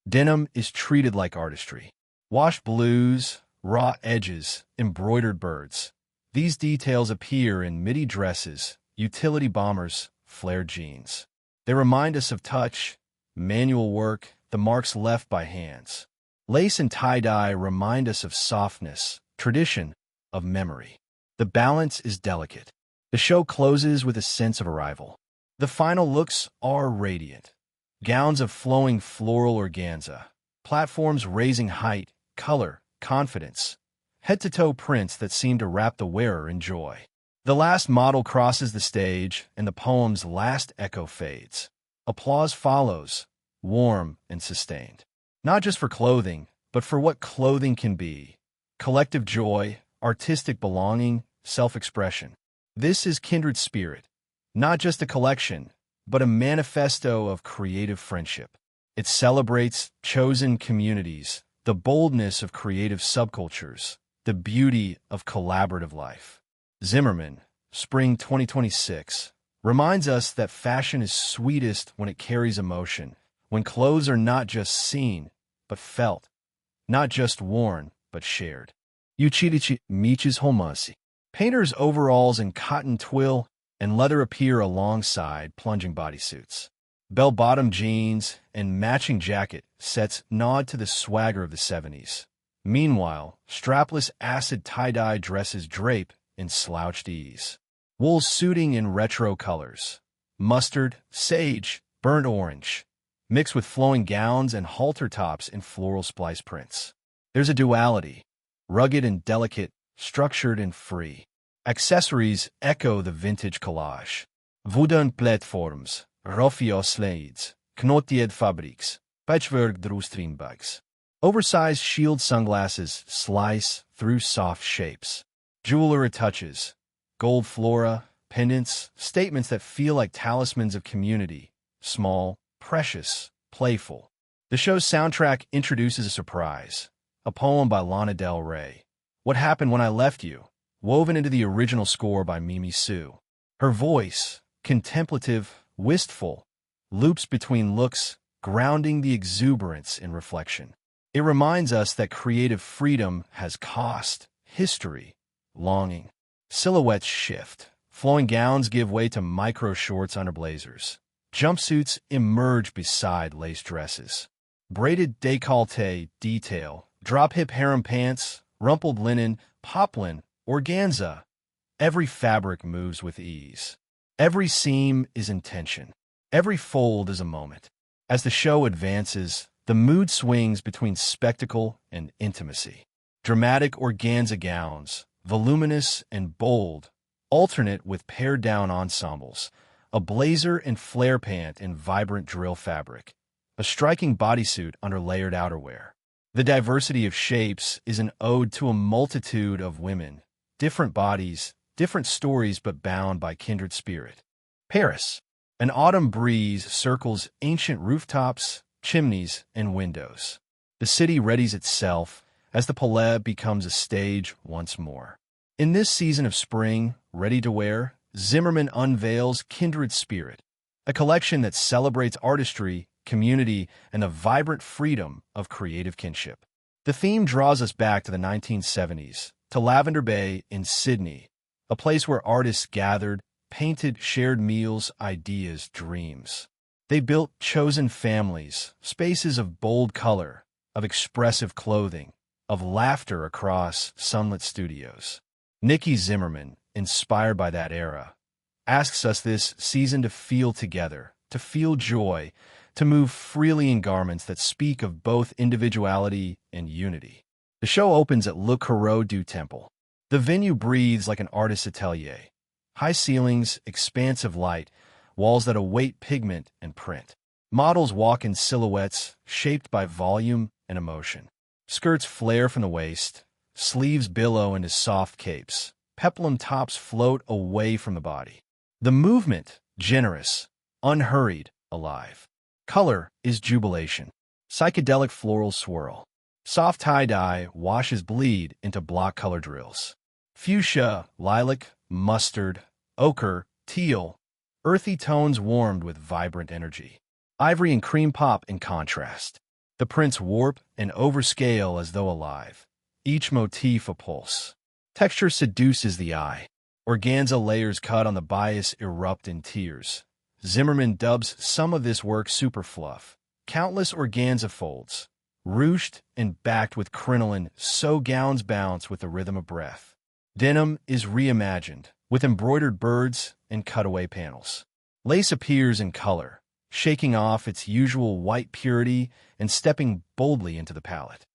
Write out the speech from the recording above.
Denim is treated like artistry. Washed blues, raw edges, embroidered birds. These details appear in midi dresses, utility bombers, flared jeans. They remind us of touch, manual work, the marks left by hands. Lace and tie-dye remind us of softness, tradition, of memory. The balance is delicate. The show closes with a sense of arrival. The final looks are radiant. Gowns of flowing floral organza, platforms raising height, color, confidence, head-to-toe prints that seem to wrap the wearer in joy. The last model crosses the stage, and the poem's last echo fades. Applause follows, warm and sustained. Not just for clothing, but for what clothing can be. Collective joy, artistic belonging, self-expression. This is Kindred Spirit, not just a collection, but a manifesto of creative friendship. It celebrates chosen communities, the boldness of creative subcultures, the beauty of collaborative life. Zimmermann, Spring 2026, reminds us that fashion is sweetest when it carries emotion, when clothes are not just seen, but felt, not just worn, but shared. Uchirichi michis homasi. Painters' overalls and cotton twill and leather appear alongside plunging bodysuits. Bell-bottom jeans and matching jacket sets nod to the swagger of the 70s. Meanwhile, strapless acid tie-dye dresses drape in slouched ease. Wool suiting in retro colors. Mustard, sage, burnt orange, mixed with flowing gowns and halter tops in floral splice prints. There's a duality, rugged and delicate, structured and free. Accessories echo the vintage collage. Wooden platforms, rofio slides, knotied fabrics, patchwork bags. Oversized shield sunglasses slice through soft shapes. Jewelry touches, gold flora, pendants, statements that feel like talismans of community, small, precious, playful. The show's soundtrack introduces a surprise, a poem by Lana Del Rey, What Happened When I Left You, woven into the original score by Mimi Sue. Her voice, contemplative, wistful, loops between looks, grounding the exuberance in reflection. It reminds us that creative freedom has cost, history, longing. Silhouettes shift. Flowing gowns give way to micro-shorts under blazers. Jumpsuits emerge beside lace dresses. Braided décolleté detail, drop-hip harem pants, rumpled linen, poplin, organza. Every fabric moves with ease. Every seam is intention. Every fold is a moment. As the show advances, the mood swings between spectacle and intimacy. Dramatic organza gowns, voluminous and bold, alternate with pared-down ensembles, a blazer and flare pant in vibrant drill fabric, a striking bodysuit under layered outerwear. The diversity of shapes is an ode to a multitude of women, different bodies, different stories but bound by kindred spirit. Paris. An autumn breeze circles ancient rooftops, chimneys, and windows. The city readies itself as the Palais becomes a stage once more. In this season of spring, ready to wear, Zimmermann unveils Kindred Spirit, a collection that celebrates artistry, community, and the vibrant freedom of creative kinship. The theme draws us back to the 1970s, to Lavender Bay in Sydney, a place where artists gathered, painted, shared meals, ideas, dreams. They built chosen families, spaces of bold color, of expressive clothing, of laughter across sunlit studios. Nicky Zimmermann, inspired by that era, asks us this season to feel together, to feel joy, to move freely in garments that speak of both individuality and unity. The show opens at Le Carreau du Temple. The venue breathes like an artist's atelier. High ceilings, expansive light, walls that await pigment and print. Models walk in silhouettes shaped by volume and emotion. Skirts flare from the waist, sleeves billow into soft capes, peplum tops float away from the body. The movement, generous, unhurried, alive. Color is jubilation. Psychedelic floral swirl. Soft tie-dye washes bleed into block color drills. Fuchsia, lilac, mustard, ochre, teal, earthy tones warmed with vibrant energy. Ivory and cream pop in contrast. The prints warp and overscale as though alive, each motif a pulse. Texture seduces the eye. Organza layers cut on the bias erupt in tears. Zimmermann dubs some of this work super-fluff. Countless organza folds, ruched and backed with crinoline, so gowns bounce with the rhythm of breath. Denim is reimagined, with embroidered birds and cutaway panels. Lace appears in color, shaking off its usual white purity and stepping boldly into the palette.